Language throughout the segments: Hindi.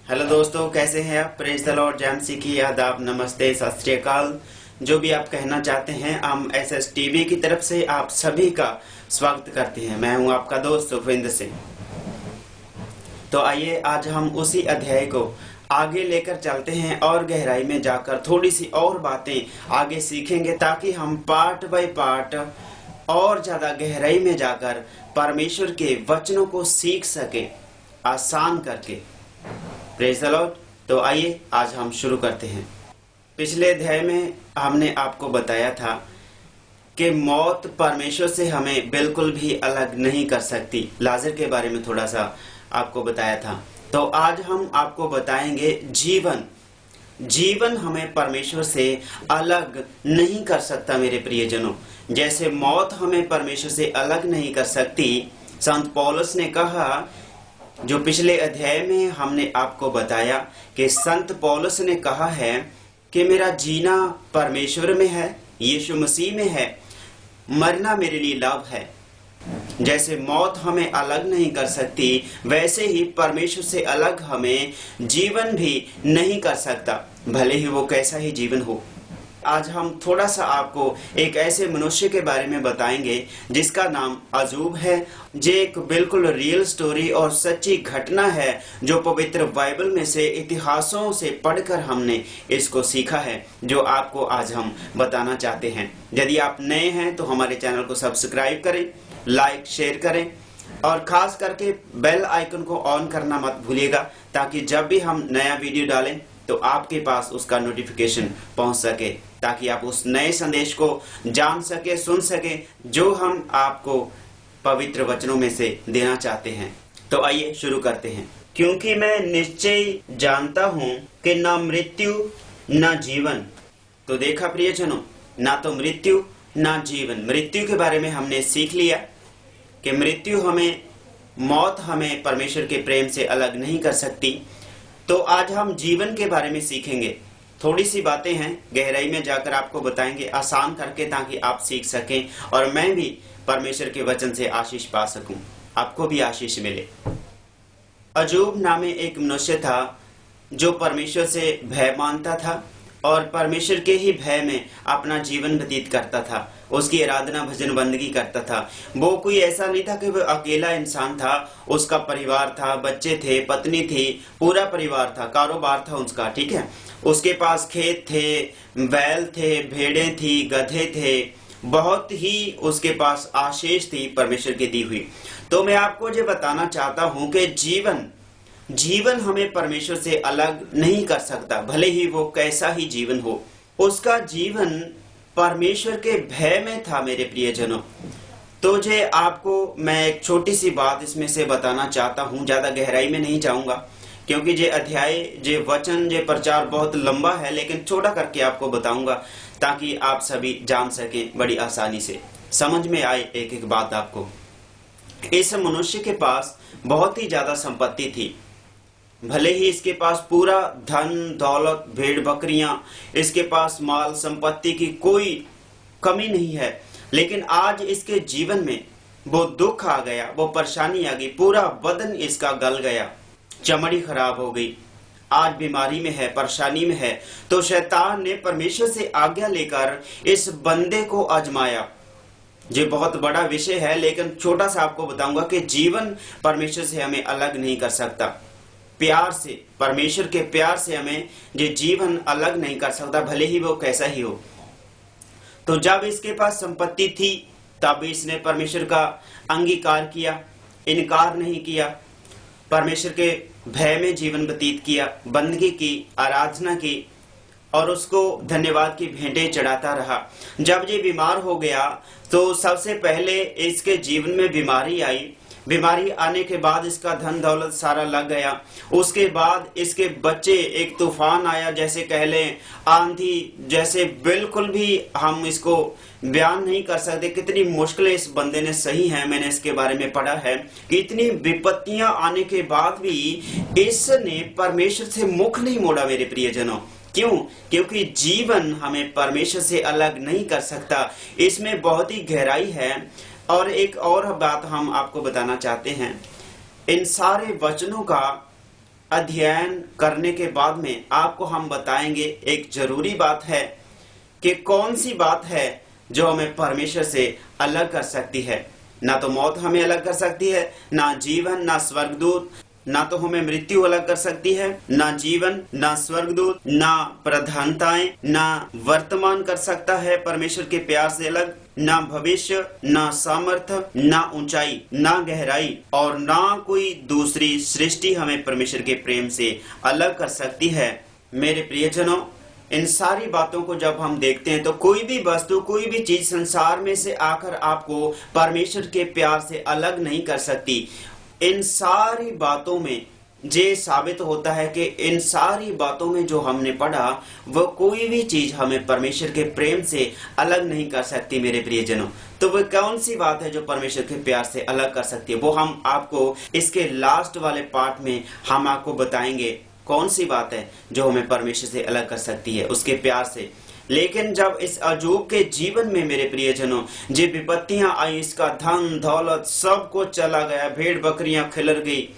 हेलो दोस्तों, कैसे हैं आप। प्रेज द लॉर्ड, जय मसीह की, आदाब, नमस्ते, सत श्री अकाल, जो भी आप कहना चाहते हैं। हम एसएस टीवी की तरफ से आप सभी का स्वागत करते हैं। मैं हूं आपका दोस्त सुखविंदर सिंह। तो आइए आज हम उसी अध्याय को आगे लेकर चलते हैं और गहराई में जाकर थोड़ी सी और बातें आगे सीखेंगे, ताकि हम पार्ट बाय पार्ट और ज्यादा गहराई में जाकर परमेश्वर के वचनों को सीख सके, आसान करके। Praise the Lord. तो आइए आज हम शुरू करते हैं। पिछले अध्याय में हमने आपको बताया था कि मौत परमेश्वर से हमें बिल्कुल भी अलग नहीं कर सकती। लाजर के बारे में थोड़ा सा आपको बताया था। तो आज हम आपको बताएंगे जीवन हमें परमेश्वर से अलग नहीं कर सकता। मेरे प्रियजनों, जैसे मौत हमें परमेश्वर से अलग नहीं कर सकती, संत पौलुस ने कहा, जो पिछले अध्याय में हमने आपको बताया कि संत पौलुस ने कहा है कि मेरा जीना परमेश्वर में है, यीशु मसीह में है, मरना मेरे लिए लाभ है। जैसे मौत हमें अलग नहीं कर सकती, वैसे ही परमेश्वर से अलग हमें जीवन भी नहीं कर सकता, भले ही वो कैसा ही जीवन हो। आज हम थोड़ा सा आपको एक ऐसे मनुष्य के बारे में बताएंगे जिसका नाम अजूब है। ये एक बिल्कुल रियल स्टोरी और सच्ची घटना है, जो पवित्र बाइबल में से इतिहासों से पढ़कर हमने इसको सीखा है, जो आपको आज हम बताना चाहते हैं। यदि आप नए हैं तो हमारे चैनल को सब्सक्राइब करें, लाइक शेयर करें और खास करके बेल आइकन को ऑन करना मत भूलिएगा, ताकि जब भी हम नया वीडियो डालें तो आपके पास उसका नोटिफिकेशन पहुंच सके, ताकि आप उस नए संदेश को जान सके, सुन सके, जो हम आपको पवित्र वचनों में से देना चाहते हैं। तो आइए शुरू करते हैं। क्योंकि मैं निश्चय जानता हूं कि ना मृत्यु ना जीवन। तो देखा प्रियजनों, ना तो मृत्यु ना जीवन। मृत्यु के बारे में हमने सीख लिया कि मौत हमें परमेश्वर के प्रेम से अलग नहीं कर सकती। तो आज हम जीवन के बारे में सीखेंगे। थोड़ी सी बातें हैं, गहराई में जाकर आपको बताएंगे, आसान करके, ताकि आप सीख सकें और मैं भी परमेश्वर के वचन से आशीष पा सकूं, आपको भी आशीष मिले। अजूब नामे एक मनुष्य था जो परमेश्वर से भय मानता था और परमेश्वर के ही भय में अपना जीवन व्यतीत करता था। उसकी आराधना भजन बंदगी करता था। वो कोई ऐसा नहीं था कि वो अकेला इंसान था। उसका परिवार था, बच्चे थे, पत्नी थी, पूरा परिवार था, कारोबार था उसका, ठीक है। उसके पास खेत थे, बैल थे, भेड़ें थी, गधे थे, बहुत ही उसके पास आशीष थी परमेश्वर की दी हुई। तो मैं आपको ये बताना चाहता हूं कि जीवन हमें परमेश्वर से अलग नहीं कर सकता, भले ही वो कैसा ही जीवन हो। उसका जीवन परमेश्वर के भय में था। मेरे प्रियजनों, तो जे आपको मैं एक छोटी सी बात इसमें से बताना चाहता हूं, ज्यादा गहराई में नहीं जाऊंगा, क्योंकि ये अध्याय, ये वचन, ये प्रचार बहुत लंबा है, लेकिन छोटा करके आपको बताऊंगा ताकि आप सभी जान सकें, बड़ी आसानी से समझ में आए एक एक बात आपको। इस मनुष्य के पास बहुत ही ज्यादा संपत्ति थी। भले ही इसके पास पूरा धन दौलत, भेड़ बकरियां, इसके पास माल संपत्ति की कोई कमी नहीं है, लेकिन आज इसके जीवन में वो दुख आ गया, वो परेशानी आ गई, पूरा बदन इसका गल गया, चमड़ी खराब हो गई, आज बीमारी में है, परेशानी में है। तो शैतान ने परमेश्वर से आज्ञा लेकर इस बंदे को आजमाया। ये बहुत बड़ा विषय है, लेकिन छोटा सा आपको बताऊंगा कि जीवन परमेश्वर से हमें अलग नहीं कर सकता। प्यार से, परमेश्वर के प्यार से हमें ये जीवन अलग नहीं कर सकता, भले ही वो कैसा ही हो। तो जब इसके पास संपत्ति थी, तब इसने परमेश्वर का अंगीकार किया, इनकार नहीं किया, परमेश्वर के भय में जीवन व्यतीत किया, बंदगी की, आराधना की और उसको धन्यवाद की भेंटें चढ़ाता रहा। जब ये बीमार हो गया तो सबसे पहले इसके जीवन में बीमारी आई। बीमारी आने के बाद इसका धन दौलत सारा लग गया। उसके बाद इसके बच्चे, एक तूफान आया, जैसे कह लें आंधी, जैसे बिल्कुल भी हम इसको बयान नहीं कर सकते कितनी मुश्किलें इस बंदे ने सही हैं। मैंने इसके बारे में पढ़ा है कि इतनी विपत्तियां आने के बाद भी इसने परमेश्वर से मुख नहीं मोड़ा। मेरे प्रियजनों, क्यों? क्योंकि जीवन हमें परमेश्वर से अलग नहीं कर सकता। इसमें बहुत ही गहराई है। और एक और बात हम आपको बताना चाहते हैं, इन सारे वचनों का अध्ययन करने के बाद में आपको हम बताएंगे एक जरूरी बात है कि कौन सी बात है जो हमें परमेश्वर से अलग कर सकती है। ना तो मौत हमें अलग कर सकती है, ना जीवन, ना स्वर्गदूत, ना तो हमें मृत्यु अलग कर सकती है, ना जीवन, ना स्वर्गदूत, ना प्रधानताएं, ना वर्तमान कर सकता है परमेश्वर के प्यार से अलग, ना भविष्य, ना सामर्थ्य, ना ऊंचाई, ना गहराई और ना कोई दूसरी सृष्टि हमें परमेश्वर के प्रेम से अलग कर सकती है। मेरे प्रियजनों, इन सारी बातों को जब हम देखते हैं तो कोई भी वस्तु, कोई भी चीज संसार में से आकर आपको परमेश्वर के प्यार से अलग नहीं कर सकती। इन सारी बातों में ये साबित होता है कि इन सारी बातों में जो हमने पढ़ा वो कोई भी चीज हमें परमेश्वर के प्रेम से अलग नहीं कर सकती। मेरे प्रियजनों, तो वो कौन सी बात है जो परमेश्वर के प्यार से अलग कर सकती है, वो हम आपको इसके लास्ट वाले पार्ट में हम आपको बताएंगे कौन सी बात है जो हमें परमेश्वर से अलग कर सकती है उसके प्यार से। लेकिन जब इस अजूब के जीवन में मेरे प्रियजनों जे विपत्तियां आई, इसका धन दौलत सब कुछ चला गया, भेड़ बकरियां खिलर गई,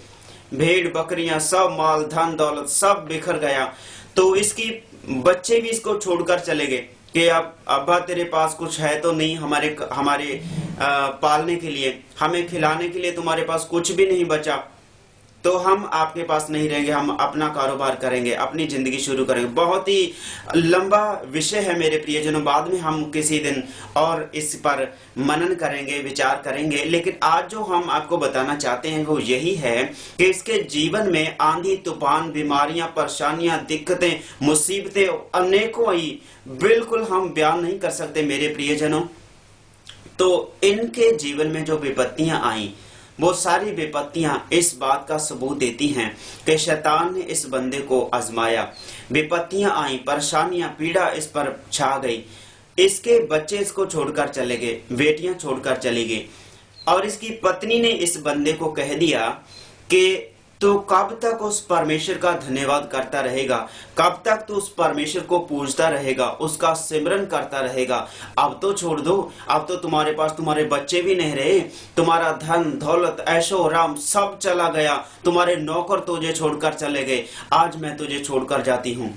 भेड़ बकरियां सब माल धन दौलत सब बिखर गया, तो इसकी बच्चे भी इसको छोड़कर चले गए कि अब अब्बा तेरे पास कुछ है तो नहीं, हमारे पालने के लिए, हमें खिलाने के लिए तुम्हारे पास कुछ भी नहीं बचा, तो हम आपके पास नहीं रहेंगे, हम अपना कारोबार करेंगे, अपनी जिंदगी शुरू करेंगे। बहुत ही लंबा विषय है मेरे प्रियजनों, बाद में हम किसी दिन और इस पर मनन करेंगे, विचार करेंगे। लेकिन आज जो हम आपको बताना चाहते हैं वो यही है कि इसके जीवन में आंधी तूफान, बीमारियां, परेशानियां, दिक्कतें, मुसीबतें अनेकों आई, बिल्कुल हम बयान नहीं कर सकते मेरे प्रियजनों। तो इनके जीवन में जो विपत्तियां आई, वो सारी विपत्तियां इस बात का सबूत देती हैं कि शैतान ने इस बंदे को आजमाया। विपत्तियां आई, परेशानियां, पीड़ा इस पर छा गई, इसके बच्चे इसको छोड़कर चले गए, बेटियां छोड़कर चली गई, और इसकी पत्नी ने इस बंदे को कह दिया कि तो कब तक उस परमेश्वर का धन्यवाद करता रहेगा, कब तक तू उस परमेश्वर को पूजता रहेगा, उसका सिमरन करता रहेगा। अब तो छोड़ दो, अब तो तुम्हारे पास तुम्हारे बच्चे भी नहीं रहे, तुम्हारा धन दौलत ऐशो आराम सब चला गया, तुम्हारे नौकर तुझे छोड़कर चले गए, आज मैं तुझे छोड़कर जाती हूँ।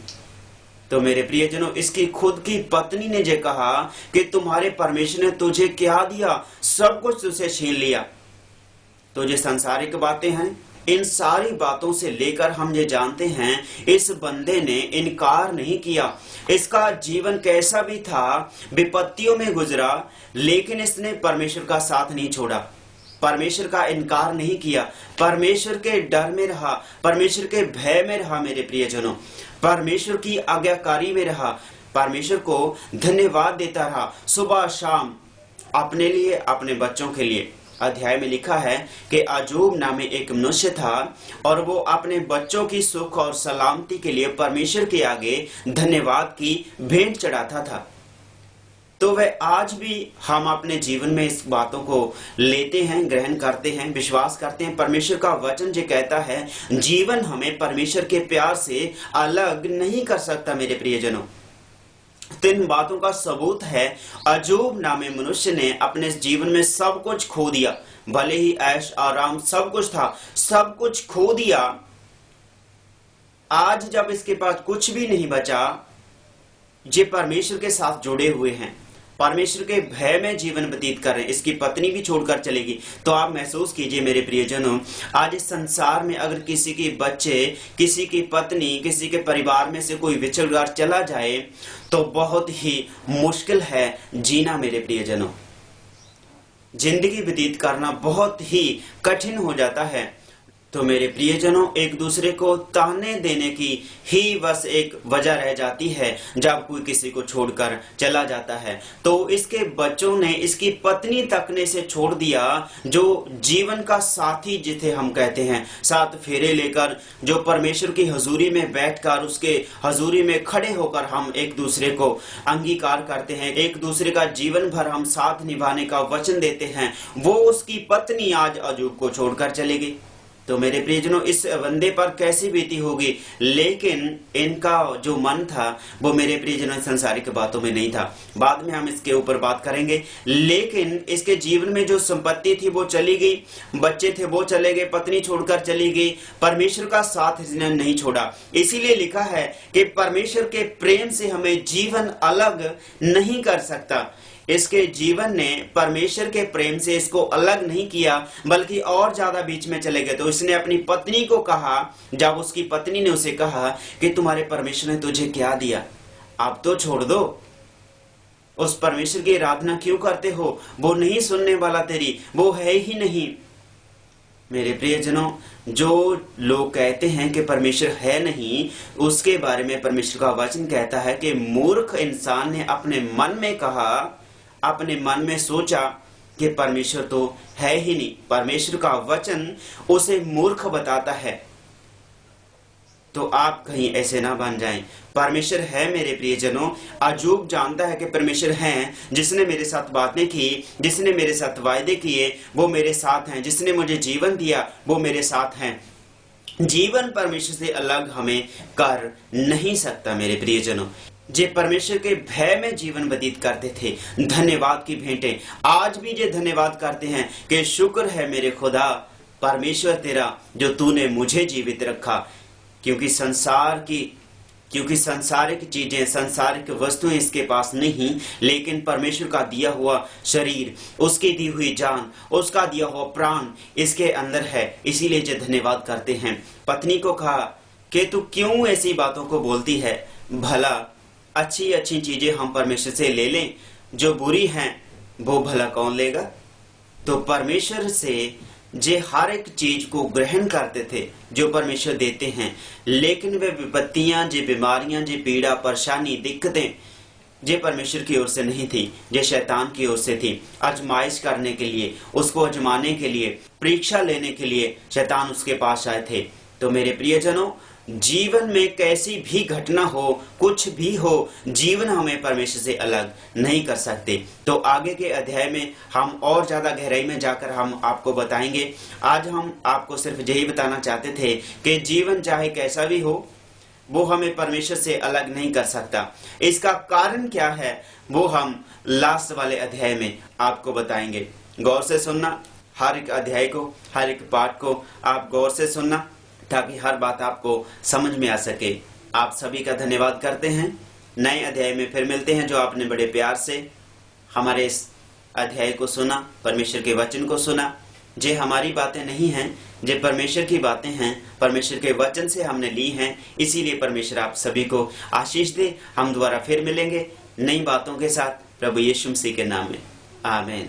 तो मेरे प्रियजनों, इसकी खुद की पत्नी ने जे कहा कि तुम्हारे परमेश्वर ने तुझे क्या दिया, सब कुछ तुझसे छीन लिया। तो ये सांसारिक बातें हैं, इन सारी बातों से लेकर हम ये जानते हैं इस बंदे ने इनकार नहीं किया। इसका जीवन कैसा भी था, विपत्तियों में गुजरा, लेकिन इसने परमेश्वर का साथ नहीं छोड़ा, परमेश्वर का इनकार नहीं किया, परमेश्वर के डर में रहा, परमेश्वर के भय में रहा। मेरे प्रियजनों, परमेश्वर की आज्ञाकारी में रहा, परमेश्वर को धन्यवाद देता रहा सुबह शाम, अपने लिए, अपने बच्चों के लिए। अध्याय में लिखा है कि अजूब नामे एक मनुष्य था और वो अपने बच्चों की सुख और सलामती के लिए परमेश्वर के आगे धन्यवाद की भेंट चढ़ाता था। तो वह आज भी हम अपने जीवन में इस बातों को लेते हैं, ग्रहण करते हैं, विश्वास करते हैं। परमेश्वर का वचन जो कहता है जीवन हमें परमेश्वर के प्यार से अलग नहीं कर सकता। मेरे प्रियजनों, तो इन बातों का सबूत है अजूब नामे मनुष्य ने अपने जीवन में सब कुछ खो दिया, भले ही ऐश आराम सब कुछ था, सब कुछ खो दिया। आज जब इसके पास कुछ भी नहीं बचा, ये परमेश्वर के साथ जुड़े हुए हैं, परमेश्वर के भय में जीवन व्यतीत कर रहे हैं, इसकी पत्नी भी छोड़कर चलेगी। तो आप महसूस कीजिए मेरे प्रियजनों, आज इस संसार में अगर किसी के बच्चे, किसी की पत्नी, किसी के परिवार में से कोई विछड़कर चला जाए तो बहुत ही मुश्किल है जीना। मेरे प्रियजनों, जिंदगी व्यतीत करना बहुत ही कठिन हो जाता है। तो मेरे प्रियजनों, एक दूसरे को ताने देने की ही बस एक वजह रह जाती है जब कोई किसी को छोड़कर चला जाता है। तो इसके बच्चों ने, इसकी पत्नी तक ने इसे छोड़ दिया, जो जीवन का साथी जिसे हम कहते हैं, साथ फेरे लेकर, जो परमेश्वर की हजूरी में बैठकर, उसके हजूरी में खड़े होकर हम एक दूसरे को अंगीकार करते हैं, एक दूसरे का जीवन भर हम साथ निभाने का वचन देते हैं, वो उसकी पत्नी आज अजूब को छोड़कर चली गई। तो मेरे प्रियजनों, इस बंदे पर कैसी बीती होगी, लेकिन इनका जो मन था वो मेरे प्रियजनों संसारिक बातों में नहीं था। बाद में हम इसके ऊपर बात करेंगे। लेकिन इसके जीवन में जो संपत्ति थी वो चली गई, बच्चे थे वो चले गए, पत्नी छोड़कर चली गई, परमेश्वर का साथ इसने नहीं छोड़ा। इसीलिए लिखा है कि परमेश्वर के प्रेम से हमें जीवन अलग नहीं कर सकता। इसके जीवन ने परमेश्वर के प्रेम से इसको अलग नहीं किया, बल्कि और ज्यादा बीच में चले गए। तो इसने अपनी पत्नी को कहा, जब उसकी पत्नी ने उसे कहा कि तुम्हारे परमेश्वर ने तुझे क्या दिया, अब तो छोड़ दो, उस परमेश्वर की आराधना क्यों करते हो, वो नहीं सुनने वाला तेरी, वो है ही नहीं। मेरे प्रियजनों, जो लोग कहते हैं कि परमेश्वर है नहीं, उसके बारे में परमेश्वर का वचन कहता है कि मूर्ख इंसान ने अपने मन में कहा, अपने मन में सोचा कि परमेश्वर तो है ही नहीं। परमेश्वर का वचन उसे मूर्ख बताता है। तो आप कहीं ऐसे ना बन जाएं। परमेश्वर है मेरे प्रियजनों। अजूब जानता है कि परमेश्वर है, जिसने मेरे साथ बातें की, जिसने मेरे साथ वायदे किए, वो मेरे साथ हैं। जिसने मुझे जीवन दिया वो मेरे साथ हैं। जीवन परमेश्वर से अलग हमें कर नहीं सकता मेरे प्रियजनों। जे परमेश्वर के भय में जीवन व्यतीत करते थे, धन्यवाद की भेंटें आज भी जे धन्यवाद करते हैं कि शुक्र है मेरे खुदा परमेश्वर तेरा, जो तूने मुझे जीवित रखा। क्योंकि संसारिक चीजें, संसारिक वस्तुएं इसके पास नहीं, लेकिन परमेश्वर का दिया हुआ शरीर, उसकी दी हुई जान, उसका दिया हुआ प्राण इसके अंदर है। इसीलिए जो धन्यवाद करते हैं। पत्नी को कहा कि तू क्यों ऐसी बातों को बोलती है, भला अच्छी अच्छी चीजें हम परमेश्वर से ले लें, जो बुरी हैं वो भला कौन लेगा। तो परमेश्वर से जे हर एक चीज को ग्रहण करते थे जो परमेश्वर देते हैं, लेकिन वे विपत्तियां, जे बीमारियां, जे पीड़ा, परेशानी, दिक्कतें जे परमेश्वर की ओर से नहीं थी, जे शैतान की ओर से थी। आजमाइश करने के लिए, उसको आजमाने के लिए, परीक्षा लेने के लिए शैतान उसके पास आए थे। तो मेरे प्रियजनों, जीवन में कैसी भी घटना हो, कुछ भी हो, जीवन हमें परमेश्वर से अलग नहीं कर सकते। तो आगे के अध्याय में हम और ज्यादा गहराई में जाकर हम आपको बताएंगे। आज हम आपको सिर्फ यही बताना चाहते थे कि जीवन चाहे कैसा भी हो, वो हमें परमेश्वर से अलग नहीं कर सकता। इसका कारण क्या है वो हम लास्ट वाले अध्याय में आपको बताएंगे। गौर से सुनना, हर एक अध्याय को, हर एक पाठ को आप गौर से सुनना, ताकि हर बात आपको समझ में आ सके। आप सभी का धन्यवाद करते हैं। नए अध्याय में फिर मिलते हैं। जो आपने बड़े प्यार से हमारे इस अध्याय को सुना, परमेश्वर के वचन को सुना, जे हमारी बातें नहीं हैं, जे परमेश्वर की बातें हैं, परमेश्वर के वचन से हमने ली हैं। इसीलिए परमेश्वर आप सभी को आशीष दे। हम दोबारा फिर मिलेंगे नई बातों के साथ, प्रभु यीशु मसीह के नाम में, आमीन।